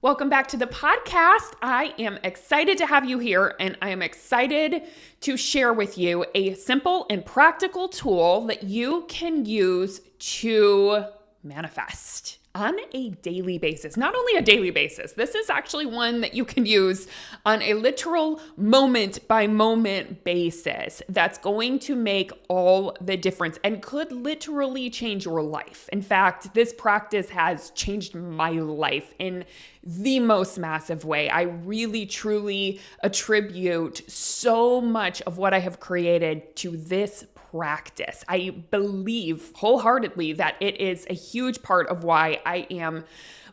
Welcome back to the podcast. I am excited to have you here, and I am excited to share with you a simple and practical tool that you can use to manifest on a daily basis. Not only a daily basis, this is actually one that you can use on a literal moment by moment basis that's going to make all the difference and could literally change your life. In fact, this practice has changed my life in the most massive way. I really, truly attribute so much of what I have created to this practice. I believe wholeheartedly that it is a huge part of why I am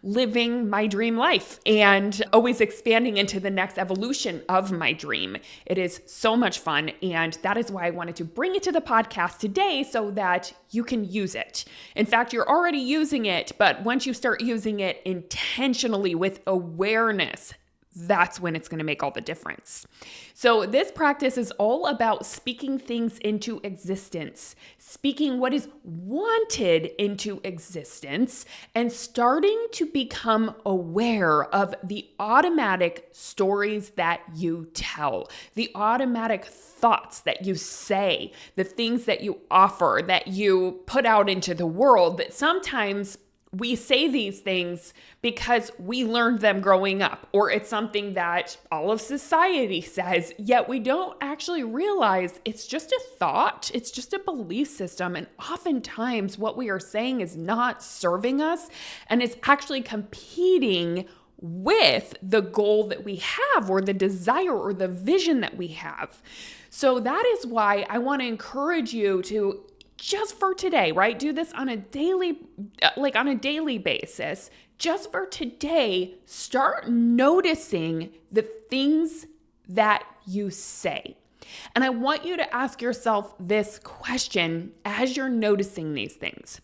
living my dream life and always expanding into the next evolution of my dream. It is so much fun, and that is why I wanted to bring it to the podcast today so that you can use it. In fact, you're already using it, but once you start using it intentionally with awareness, that's when it's going to make all the difference. So this practice is all about speaking things into existence, speaking what is wanted into existence, and starting to become aware of the automatic stories that you tell, the automatic thoughts that you say, the things that you offer, that you put out into the world, that sometimes we say these things because we learned them growing up, or it's something that all of society says, yet we don't actually realize it's just a thought, it's just a belief system, and oftentimes what we are saying is not serving us, and it's actually competing with the goal that we have, or the desire, or the vision that we have. So that is why I want to encourage you to just for today, right? Do this on a daily basis. Just for today, start noticing the things that you say. And I want you to ask yourself this question as you're noticing these things.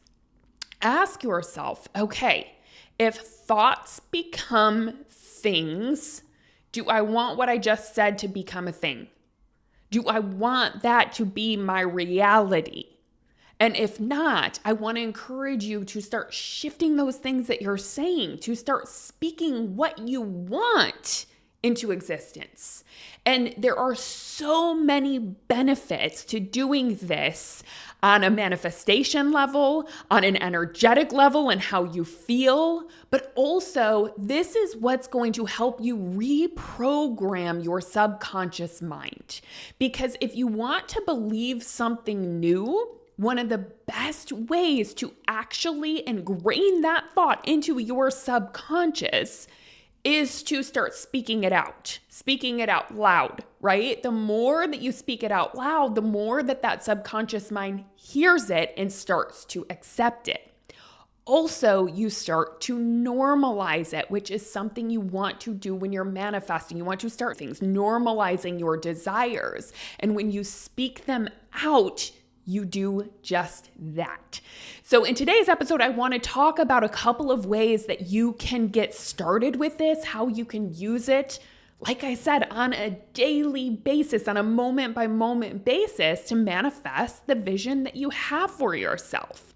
Ask yourself, okay, if thoughts become things, do I want what I just said to become a thing? Do I want that to be my reality? And if not, I want to encourage you to start shifting those things that you're saying, to start speaking what you want into existence. And there are so many benefits to doing this on a manifestation level, on an energetic level, and how you feel. But also, this is what's going to help you reprogram your subconscious mind. Because if you want to believe something new, one of the best ways to actually ingrain that thought into your subconscious is to start speaking it out loud, right? The more that you speak it out loud, the more that subconscious mind hears it and starts to accept it. Also, you start to normalize it, which is something you want to do when you're manifesting. You want to start things, normalizing your desires. And when you speak them out, you do just that. So in today's episode, I want to talk about a couple of ways that you can get started with this, how you can use it, like I said, on a daily basis, on a moment by moment basis to manifest the vision that you have for yourself.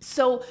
So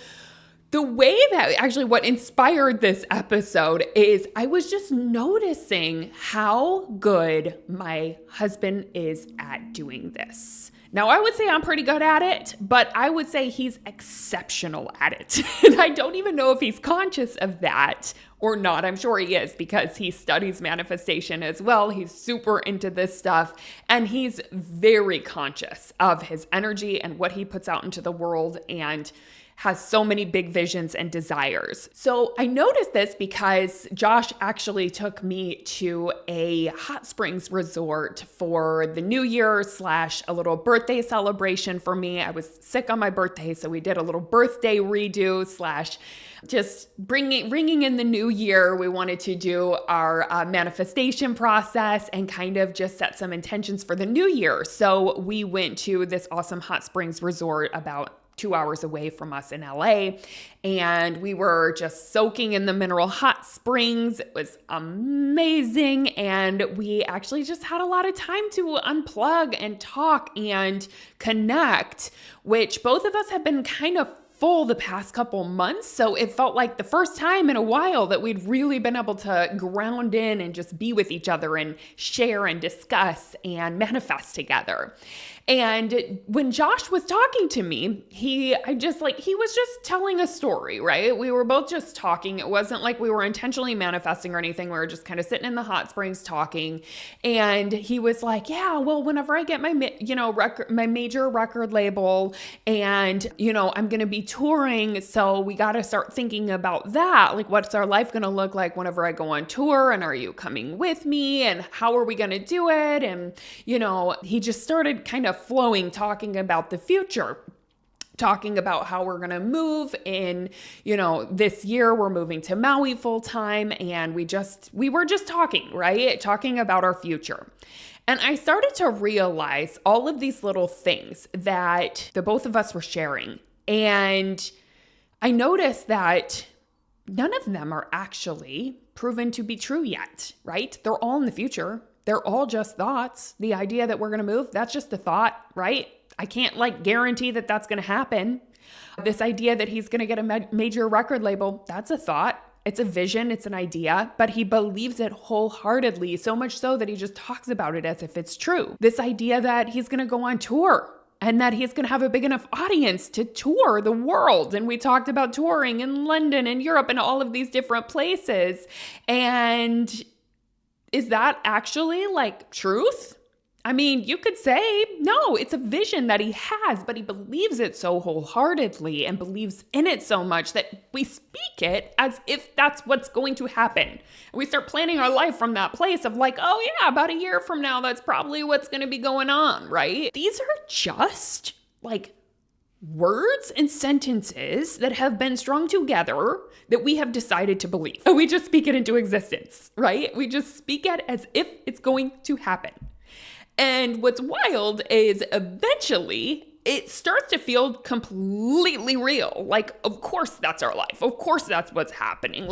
the way that actually what inspired this episode is I was just noticing how good my husband is at doing this. Now, I would say I'm pretty good at it, but I would say he's exceptional at it. And I don't even know if he's conscious of that or not. I'm sure he is because he studies manifestation as well. He's super into this stuff, and he's very conscious of his energy and what he puts out into the world, and has so many big visions and desires. So I noticed this because Josh actually took me to a hot springs resort for the new year / a little birthday celebration for me. I was sick on my birthday, so we did a little birthday redo / just ringing in the new year. We wanted to do our manifestation process and kind of just set some intentions for the new year. So we went to this awesome hot springs resort about 2 hours away from us in LA. And we were just soaking in the mineral hot springs. It was amazing. And we actually just had a lot of time to unplug and talk and connect, which both of us have been kind of full the past couple months. So it felt like the first time in a while that we'd really been able to ground in and just be with each other and share and discuss and manifest together. And when Josh was talking to me, he was just telling a story, right? We were both just talking. It wasn't like we were intentionally manifesting or anything. We were just kind of sitting in the hot springs talking. And he was like, yeah, well, whenever I get my major record label and, I'm going to be touring. So we got to start thinking about that. Like, what's our life going to look like whenever I go on tour? And are you coming with me? And how are we going to do it? And, he just started kind of flowing, talking about the future, talking about how we're going to move in, this year we're moving to Maui full time. And we were just talking, right? Talking about our future. And I started to realize all of these little things that the both of us were sharing. And I noticed that none of them are actually proven to be true yet, right? They're all in the future. They're all just thoughts. The idea that we're going to move, that's just a thought, right? I can't guarantee that that's going to happen. This idea that he's going to get a major record label, that's a thought. It's a vision. It's an idea, but he believes it wholeheartedly, so much so that he just talks about it as if it's true. This idea that he's going to go on tour and that he's going to have a big enough audience to tour the world. And we talked about touring in London and Europe and all of these different places. And is that actually truth? I mean, you could say, no, it's a vision that he has, but he believes it so wholeheartedly and believes in it so much that we speak it as if that's what's going to happen. And we start planning our life from that place of oh yeah, about a year from now, that's probably what's going to be going on, right? These are just words and sentences that have been strung together that we have decided to believe. And we just speak it into existence, right? We just speak it as if it's going to happen. And what's wild is eventually it starts to feel completely real. Of course that's our life. Of course that's what's happening.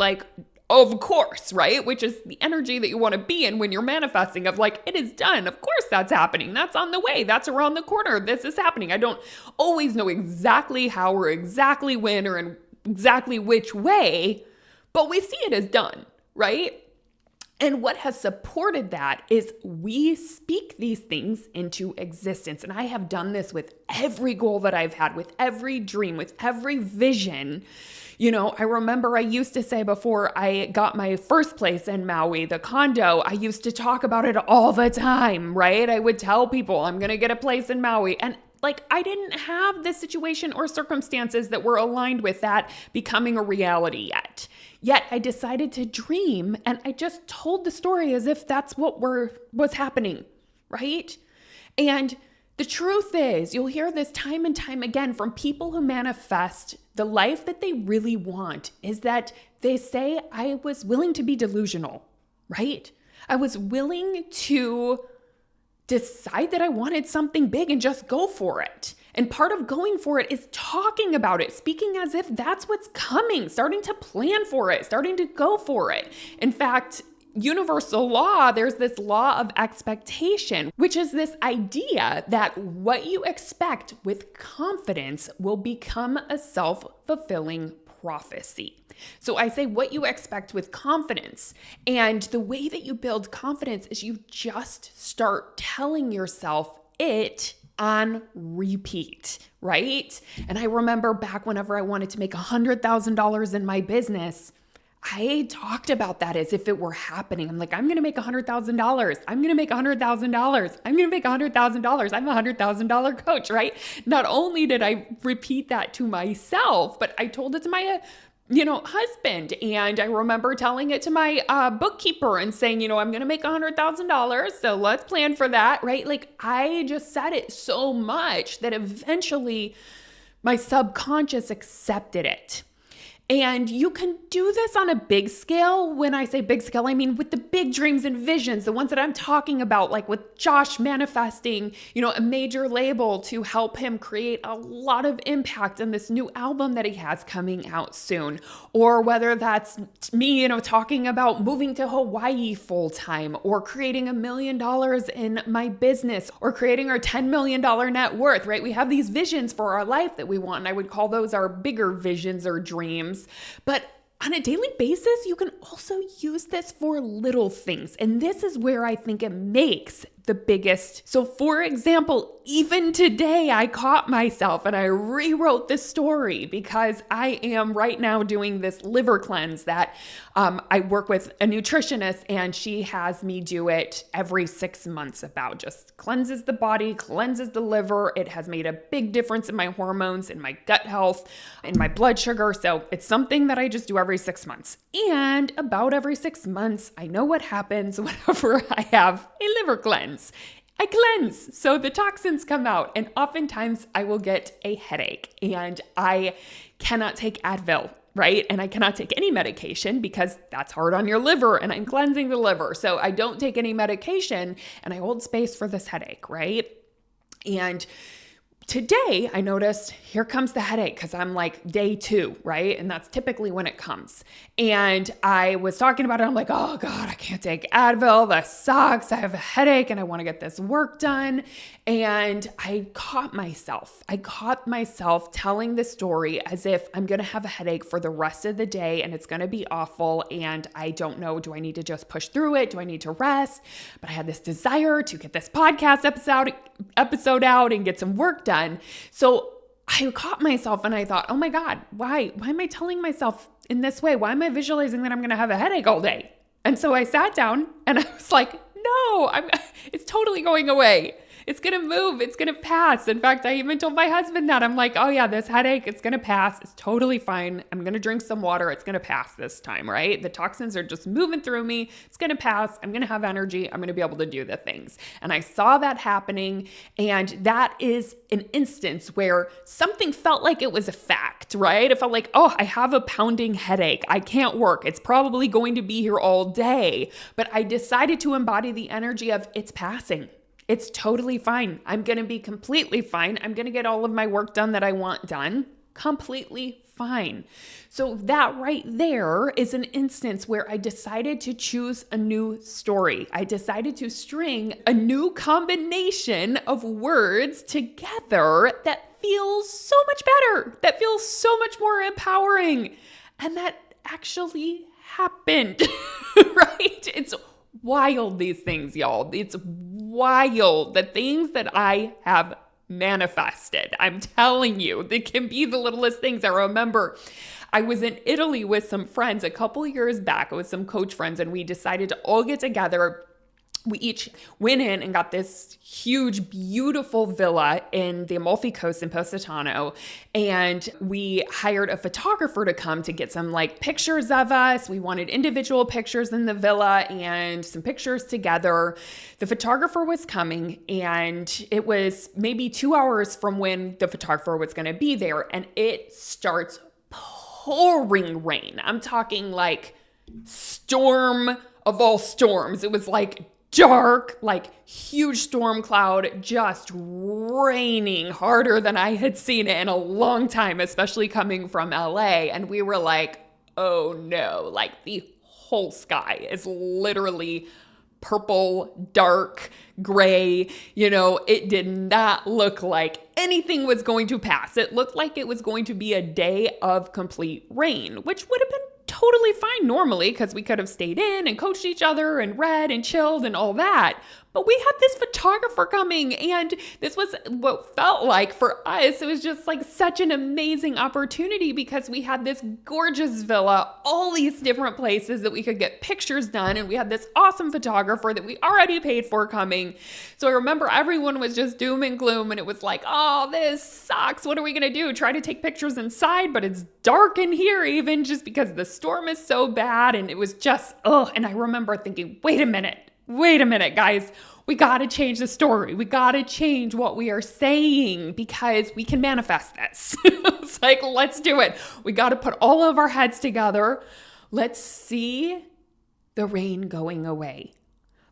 Of course, right? Which is the energy that you want to be in when you're manifesting of it is done. Of course that's happening. That's on the way. That's around the corner. This is happening. I don't always know exactly how or exactly when or in exactly which way, but we see it as done, right? And what has supported that is we speak these things into existence. And I have done this with every goal that I've had, with every dream, with every vision. I remember I used to say before I got my first place in Maui, the condo, I used to talk about it all the time, right? I would tell people I'm going to get a place in Maui. And I didn't have the situation or circumstances that were aligned with that becoming a reality yet. Yet I decided to dream, and I just told the story as if that's what was happening, right? And the truth is, you'll hear this time and time again from people who manifest the life that they really want, is that they say, I was willing to be delusional, right? I was willing to decide that I wanted something big and just go for it. And part of going for it is talking about it, speaking as if that's what's coming, starting to plan for it, starting to go for it. In fact, universal law, there's this law of expectation, which is this idea that what you expect with confidence will become a self-fulfilling prophecy. So I say what you expect with confidence. And the way that you build confidence is you just start telling yourself it on repeat, right? And I remember back whenever I wanted to make $100,000 in my business, I talked about that as if it were happening. I'm I'm going to make $100,000. I'm going to make $100,000. I'm going to make $100,000. I'm a $100,000 coach, right? Not only did I repeat that to myself, but I told it to my husband. And I remember telling it to my bookkeeper and saying, I'm going to make $100,000. So let's plan for that, right? I just said it so much that eventually my subconscious accepted it. And you can do this on a big scale. When I say big scale, I mean with the big dreams and visions, the ones that I'm talking about, like with Josh manifesting, a major label to help him create a lot of impact in this new album that he has coming out soon. Or whether that's me, talking about moving to Hawaii full time, or creating $1 million in my business, or creating our $10 million net worth, right? We have these visions for our life that we want, and I would call those our bigger visions or dreams. But on a daily basis, you can also use this for little things. And this is where I think it makes the biggest. So for example, even today I caught myself and I rewrote the story because I am right now doing this liver cleanse that I work with a nutritionist, and she has me do it every 6 months. About just cleanses the body, cleanses the liver. It has made a big difference in my hormones, in my gut health, in my blood sugar. So it's something that I just do every 6 months. And about every 6 months, I know what happens whenever I have a liver cleanse. I cleanse, so the toxins come out, and oftentimes I will get a headache, and I cannot take Advil, right? And I cannot take any medication because that's hard on your liver, and I'm cleansing the liver. So I don't take any medication, and I hold space for this headache, right? And today I noticed here comes the headache because I'm like day 2, right? And that's typically when it comes. And I was talking about it. I'm like, oh God, I can't take Advil. That sucks. I have a headache and I want to get this work done. And I caught myself telling the story as if I'm going to have a headache for the rest of the day and it's going to be awful. And I don't know, do I need to just push through it? Do I need to rest? But I had this desire to get this podcast episode out and get some work done. So I caught myself and I thought, oh my God, why am I telling myself in this way? Why am I visualizing that I'm going to have a headache all day? And so I sat down and I was like, no, it's totally going away. It's going to move. It's going to pass. In fact, I even told my husband that. I'm like, oh yeah, this headache, it's going to pass. It's totally fine. I'm going to drink some water. It's going to pass this time, right? The toxins are just moving through me. It's going to pass. I'm going to have energy. I'm going to be able to do the things. And I saw that happening. And that is an instance where something felt like it was a fact, right? It felt like, oh, I have a pounding headache. I can't work. It's probably going to be here all day. But I decided to embody the energy of it's passing. It's totally fine. I'm going to be completely fine. I'm going to get all of my work done that I want done. Completely fine. So that right there is an instance where I decided to choose a new story. I decided to string a new combination of words together that feels so much better, that feels so much more empowering. And that actually happened, right? It's wild, these things, y'all. It's wild, the things that I have manifested. I'm telling you, they can be the littlest things. I remember I was in Italy with some friends a couple years back with some coach friends, and we decided to all get together. We each went in and got this huge, beautiful villa in the Amalfi Coast in Positano. And we hired a photographer to come to get some pictures of us. We wanted individual pictures in the villa and some pictures together. The photographer was coming, and it was maybe 2 hours from when the photographer was going to be there. And it starts pouring rain. I'm talking storm of all storms. It was dark, huge storm cloud, just raining harder than I had seen it in a long time, especially coming from LA. And we were like, oh no, the whole sky is literally purple, dark, gray. It did not look like anything was going to pass. It looked like it was going to be a day of complete rain, which would have been totally fine normally because we could have stayed in and coached each other and read and chilled and all that. But we had this photographer coming, and this was what felt like for us. It was just such an amazing opportunity because we had this gorgeous villa, all these different places that we could get pictures done. And we had this awesome photographer that we already paid for coming. So I remember everyone was just doom and gloom, and it was like, oh, this sucks. What are we going to do? Try to take pictures inside, but it's dark in here even just because the storm is so bad. And it was just, and I remember thinking, wait a minute, guys, we got to change the story. We got to change what we are saying because we can manifest this. It's like, let's do it. We got to put all of our heads together. Let's see the rain going away.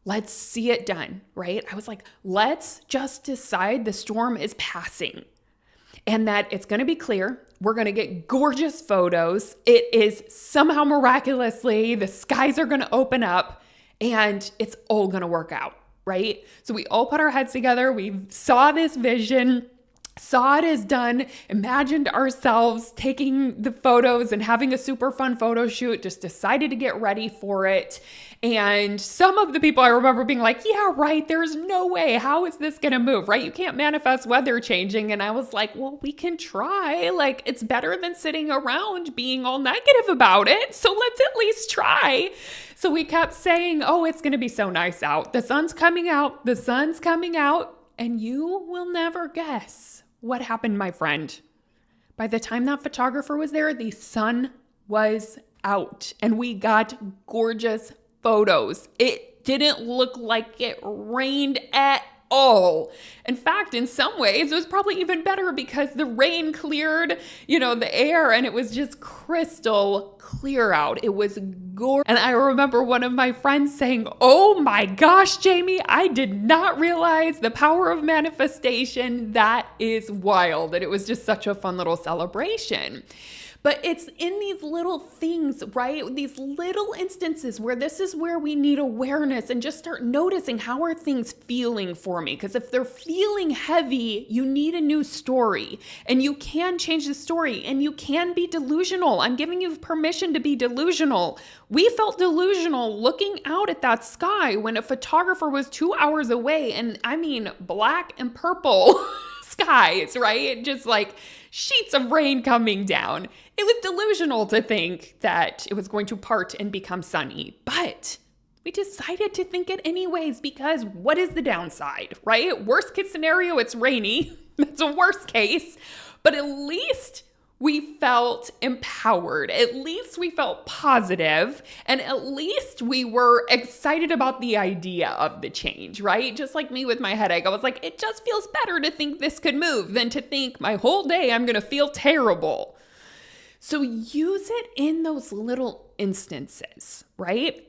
Let's see it done, right? I was like, let's just decide the storm is passing and that it's going to be clear. We're going to get gorgeous photos. It is somehow miraculously, the skies are going to open up and it's all going to work out, right? So we all put our heads together. We saw this vision, saw it as done, imagined ourselves taking the photos and having a super fun photo shoot, just decided to get ready for it. And some of the people I remember being like, yeah, right, there's no way. How is this going to move, right? You can't manifest weather changing. And I was like, well, we can try. Like, it's better than sitting around being all negative about it. So let's at least try. So we kept saying, oh, it's going to be so nice out. The sun's coming out. The sun's coming out. And you will never guess what happened, my friend. By the time that photographer was there, the sun was out and we got gorgeous photos. It didn't look like it rained at all. In fact, in some ways, it was probably even better because the rain cleared, the air and it was just crystal clear out. It was gorgeous. And I remember one of my friends saying, oh my gosh, Jamie, I did not realize the power of manifestation. That is wild. And it was just such a fun little celebration. But it's in these little things, right? These little instances where this is where we need awareness and just start noticing, how are things feeling for me? Because if they're feeling heavy, you need a new story and you can change the story and you can be delusional. I'm giving you permission to be delusional. We felt delusional looking out at that sky when a photographer was 2 hours away, and I mean black and purple skies, right? Just like sheets of rain coming down. It was delusional to think that it was going to part and become sunny, but we decided to think it anyways because what is the downside, right? Worst case scenario, it's rainy. That's a worst case, but at least we felt empowered. At least we felt positive, and at least we were excited about the idea of the change, right? Just like me with my headache. I was like, it just feels better to think this could move than to think my whole day I'm going to feel terrible. So use it in those little instances, right?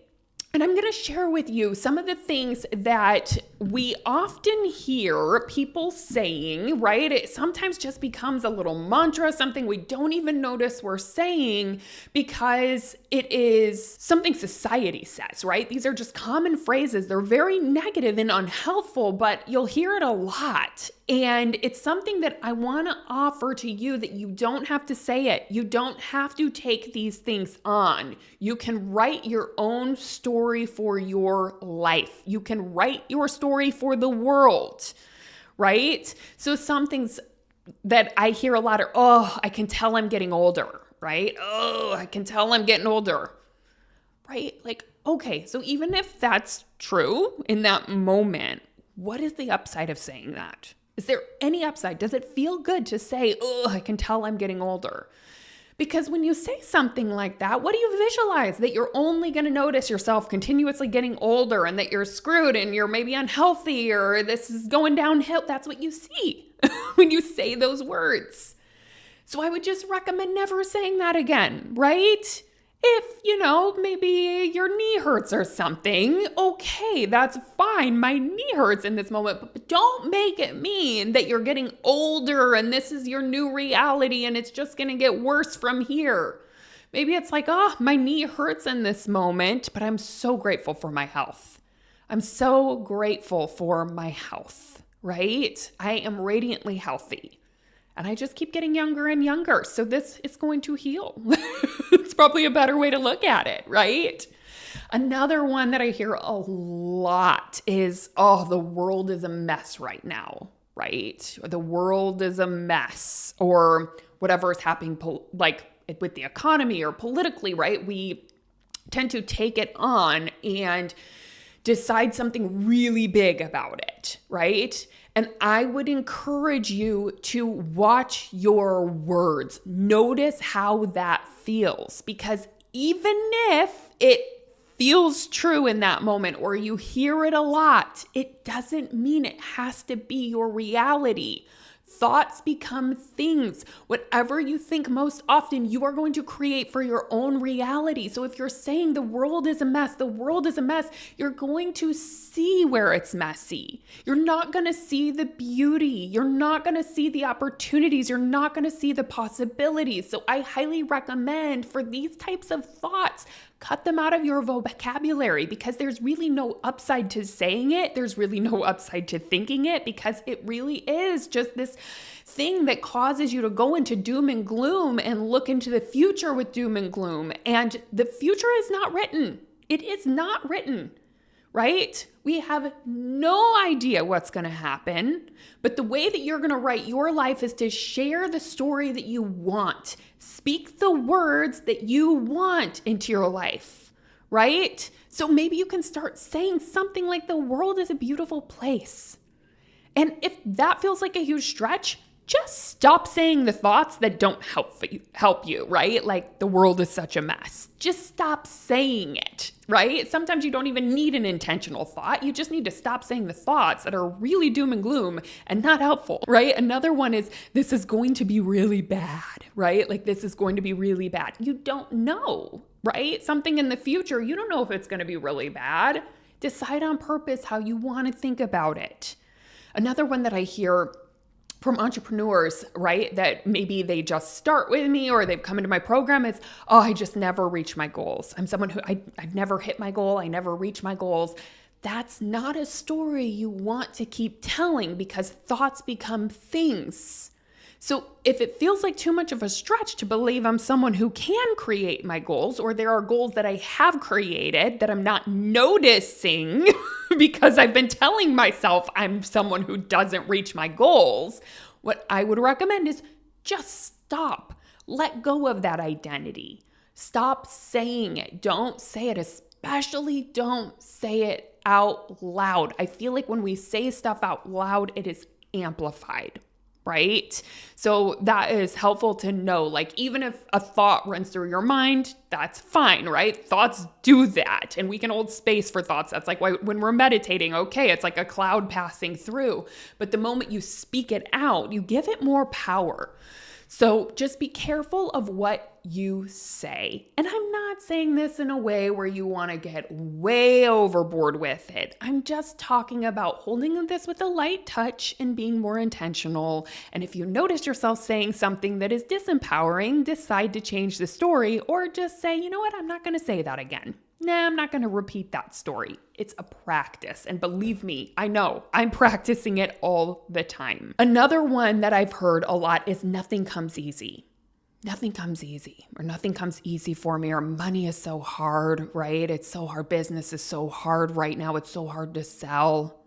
And I'm going to share with you some of the things that we often hear people saying, right? It sometimes just becomes a little mantra, something we don't even notice we're saying because it is something society says, right? These are just common phrases. They're very negative and unhelpful, but you'll hear it a lot. And it's something that I want to offer to you that you don't have to say it. You don't have to take these things on. You can write your own story for your life. You can write your story for the world, right? So some things that I hear a lot are, oh, I can tell I'm getting older, right? Oh, I can tell I'm getting older, right? Like, okay, so even if that's true in that moment, what is the upside of saying that? Is there any upside? Does it feel good to say, oh, I can tell I'm getting older? Because when you say something like that, what do you visualize? That you're only going to notice yourself continuously getting older and that you're screwed and you're maybe unhealthy or this is going downhill. That's what you see when you say those words. So I would just recommend never saying that again, right? If, maybe your knee hurts or something, okay, that's fine. My knee hurts in this moment, but don't make it mean that you're getting older and this is your new reality and it's just going to get worse from here. Maybe it's like, oh, my knee hurts in this moment, but I'm so grateful for my health. I'm so grateful for my health, right? I am radiantly healthy. And I just keep getting younger and younger. So this is going to heal. It's probably a better way to look at it, right? Another one that I hear a lot is, oh, the world is a mess right now, right? The world is a mess, or whatever is happening, like with the economy or politically, right? We tend to take it on and decide something really big about it, right? And I would encourage you to watch your words. Notice how that feels, because even if it feels true in that moment or you hear it a lot, it doesn't mean it has to be your reality. Thoughts become things. Whatever you think most often, you are going to create for your own reality. So if you're saying the world is a mess, you're going to see where it's messy. You're not going to see the beauty. You're not going to see the opportunities. You're not going to see the possibilities. So I highly recommend for these types of thoughts, cut them out of your vocabulary because there's really no upside to saying it. There's really no upside to thinking it because it really is just this thing that causes you to go into doom and gloom and look into the future with doom and gloom. And the future is not written. It is not written, right? We have no idea what's going to happen, but the way that you're going to write your life is to share the story that you want. Speak the words that you want into your life, right? So maybe you can start saying something like the world is a beautiful place. And if that feels like a huge stretch, just stop saying the thoughts that don't help you, right? Like the world is such a mess. Just stop saying it, right? Sometimes you don't even need an intentional thought. You just need to stop saying the thoughts that are really doom and gloom and not helpful, right? Another one is, this is going to be really bad, right? Like this is going to be really bad. You don't know, right? Something in the future, you don't know if it's going to be really bad. Decide on purpose how you want to think about it. Another one that I hear from entrepreneurs, right, that maybe they just start with me or they've come into my program is, oh, I just never reach my goals. I'm someone who I've never hit my goal. I never reach my goals. That's not a story you want to keep telling because thoughts become things. So if it feels like too much of a stretch to believe I'm someone who can create my goals, or there are goals that I have created that I'm not noticing because I've been telling myself I'm someone who doesn't reach my goals, what I would recommend is just stop. Let go of that identity. Stop saying it. Don't say it, especially don't say it out loud. I feel like when we say stuff out loud, it is amplified. Right? So that is helpful to know. Like, even if a thought runs through your mind, that's fine, right? Thoughts do that. And we can hold space for thoughts. That's like why when we're meditating, okay, it's like a cloud passing through. But the moment you speak it out, you give it more power. So just be careful of what you say. And I'm not saying this in a way where you want to get way overboard with it. I'm just talking about holding this with a light touch and being more intentional. And if you notice yourself saying something that is disempowering, decide to change the story or just say, you know what, I'm not going to say that again. Nah, I'm not going to repeat that story. It's a practice. And believe me, I know I'm practicing it all the time. Another one that I've heard a lot is nothing comes easy. Nothing comes easy, or nothing comes easy for me, or money is so hard, right? It's so hard. Business is so hard right now. It's so hard to sell.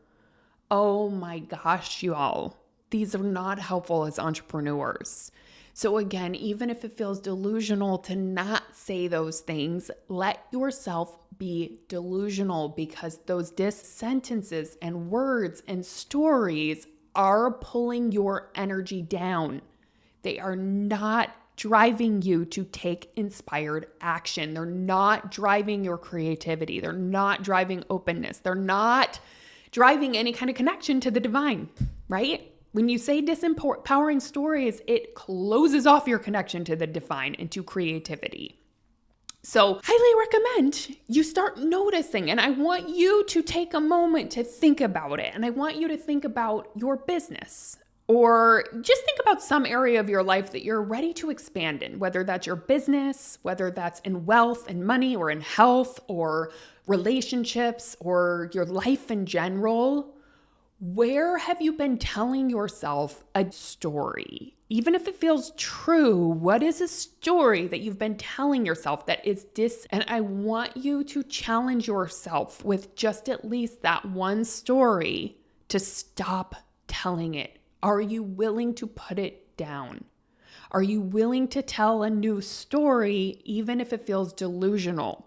Oh my gosh, y'all. These are not helpful as entrepreneurs. So again, even if it feels delusional to not say those things, let yourself be delusional because those sentences and words and stories are pulling your energy down. They are not driving you to take inspired action. They're not driving your creativity. They're not driving openness. They're not driving any kind of connection to the divine, right? When you say disempowering stories, it closes off your connection to the divine and to creativity. So highly recommend you start noticing, and I want you to take a moment to think about it. And I want you to think about your business, or just think about some area of your life that you're ready to expand in, whether that's your business, whether that's in wealth and money, or in health, or relationships, or your life in general. Where have you been telling yourself a story? Even if it feels true, what is a story that you've been telling yourself that is And I want you to challenge yourself with just at least that one story to stop telling it. Are you willing to put it down? Are you willing to tell a new story, even if it feels delusional?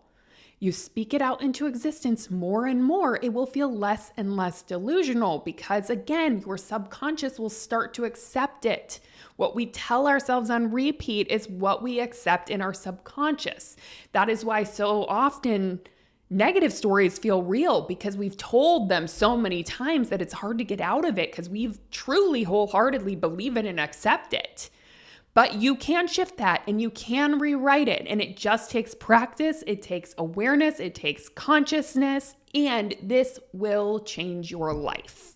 You speak it out into existence more and more, it will feel less and less delusional because, again, your subconscious will start to accept it. What we tell ourselves on repeat is what we accept in our subconscious. That is why so often negative stories feel real because we've told them so many times that it's hard to get out of it because we've truly wholeheartedly believe it and accept it. But you can shift that and you can rewrite it. And it just takes practice. It takes awareness. It takes consciousness. And this will change your life.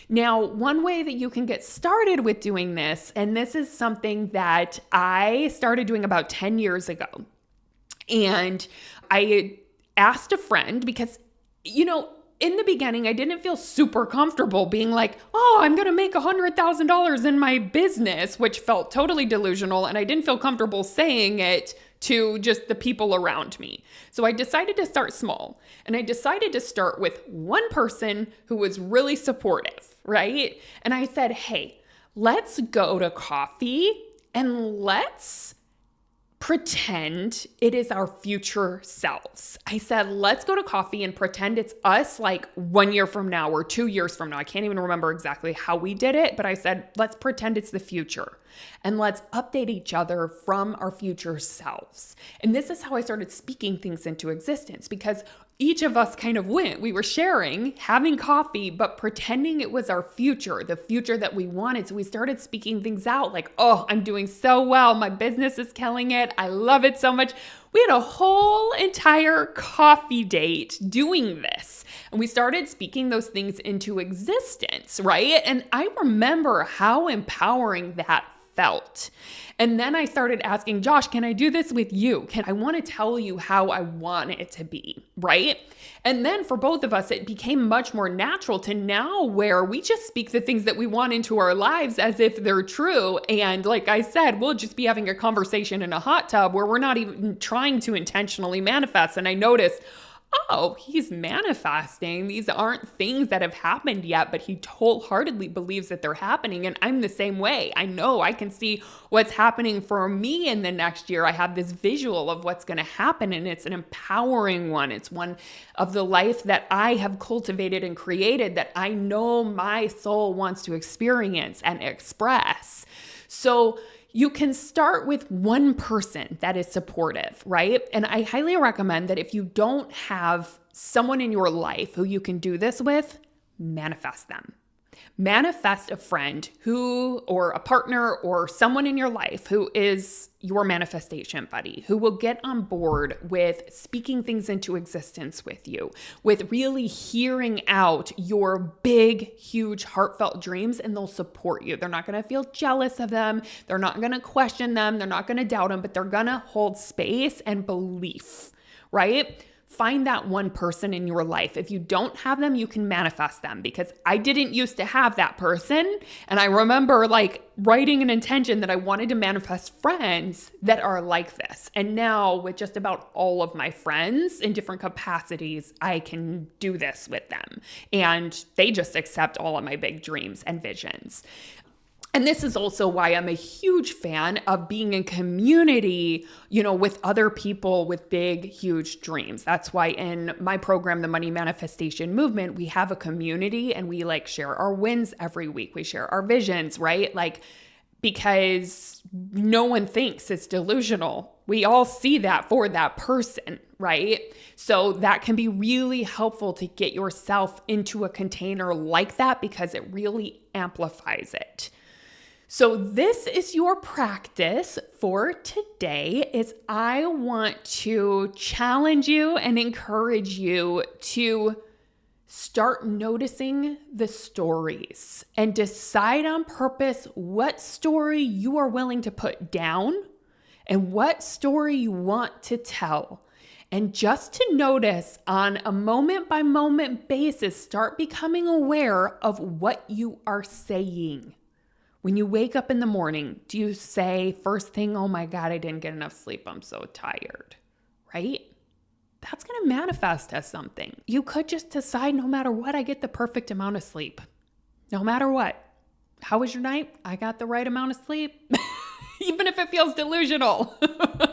Now, one way that you can get started with doing this, and this is something that I started doing about 10 years ago. And I asked a friend because, in the beginning, I didn't feel super comfortable being like, oh, I'm going to make $100,000 in my business, which felt totally delusional. And I didn't feel comfortable saying it to just the people around me. So I decided to start small. And I decided to start with one person who was really supportive, right? And I said, hey, let's go to coffee and let's pretend it is our future selves. I said, let's go to coffee and pretend it's us like 1 year from now or 2 years from now. I can't even remember exactly how we did it, but I said, let's pretend it's the future and let's update each other from our future selves. And this is how I started speaking things into existence because each of us kind of went. We were sharing, having coffee, but pretending it was our future, the future that we wanted. So we started speaking things out like, oh, I'm doing so well. My business is killing it. I love it so much. We had a whole entire coffee date doing this. And we started speaking those things into existence, right? And I remember how empowering that felt. And then I started asking, Josh, can I do this with you? I want to tell you how I want it to be, right? And then for both of us, it became much more natural to now where we just speak the things that we want into our lives as if they're true. And like I said, we'll just be having a conversation in a hot tub where we're not even trying to intentionally manifest. And I noticed, oh, he's manifesting. These aren't things that have happened yet, but he wholeheartedly believes that they're happening. And I'm the same way. I know I can see what's happening for me in the next year. I have this visual of what's going to happen, and it's an empowering one. It's one of the life that I have cultivated and created that I know my soul wants to experience and express. So you can start with one person that is supportive, right? And I highly recommend that if you don't have someone in your life who you can do this with, manifest them. Manifest a friend or a partner or someone in your life who is your manifestation buddy, who will get on board with speaking things into existence with you, with really hearing out your big, huge, heartfelt dreams, and they'll support you. They're not going to feel jealous of them. They're not going to question them. They're not going to doubt them, but they're going to hold space and belief, right? Find that one person in your life. If you don't have them, you can manifest them because I didn't used to have that person. And I remember writing an intention that I wanted to manifest friends that are like this. And now with just about all of my friends in different capacities, I can do this with them. And they just accept all of my big dreams and visions. And this is also why I'm a huge fan of being in community, with other people with big, huge dreams. That's why in my program, the Money Manifestation Movement, we have a community and we share our wins every week. We share our visions, right? Because no one thinks it's delusional. We all see that for that person, right? So that can be really helpful to get yourself into a container like that because it really amplifies it. So this is your practice for today. Is I want to challenge you and encourage you to start noticing the stories and decide on purpose what story you are willing to put down and what story you want to tell. And just to notice on a moment by moment basis, start becoming aware of what you are saying. When you wake up in the morning, do you say first thing, oh my God, I didn't get enough sleep, I'm so tired, right? That's going to manifest as something. You could just decide no matter what, I get the perfect amount of sleep. No matter what. How was your night? I got the right amount of sleep. Even if it feels delusional.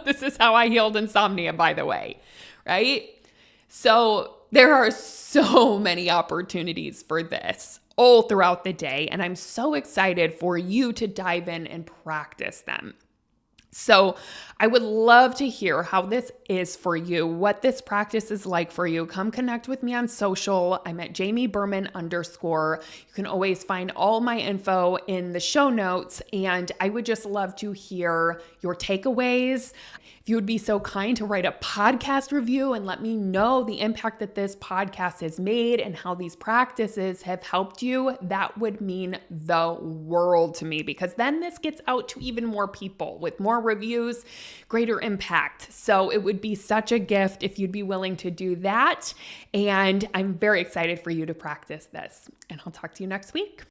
This is how I healed insomnia, by the way, right? So there are so many opportunities for this all throughout the day, and I'm so excited for you to dive in and practice them. So I would love to hear how this is for you, what this practice is like for you. Come connect with me on social. I'm at Jamie Berman _. You can always find all my info in the show notes. And I would just love to hear your takeaways. If you would be so kind to write a podcast review and let me know the impact that this podcast has made and how these practices have helped you, that would mean the world to me, because then this gets out to even more people with more reviews, greater impact. So it would be such a gift if you'd be willing to do that. And I'm very excited for you to practice this. And I'll talk to you next week.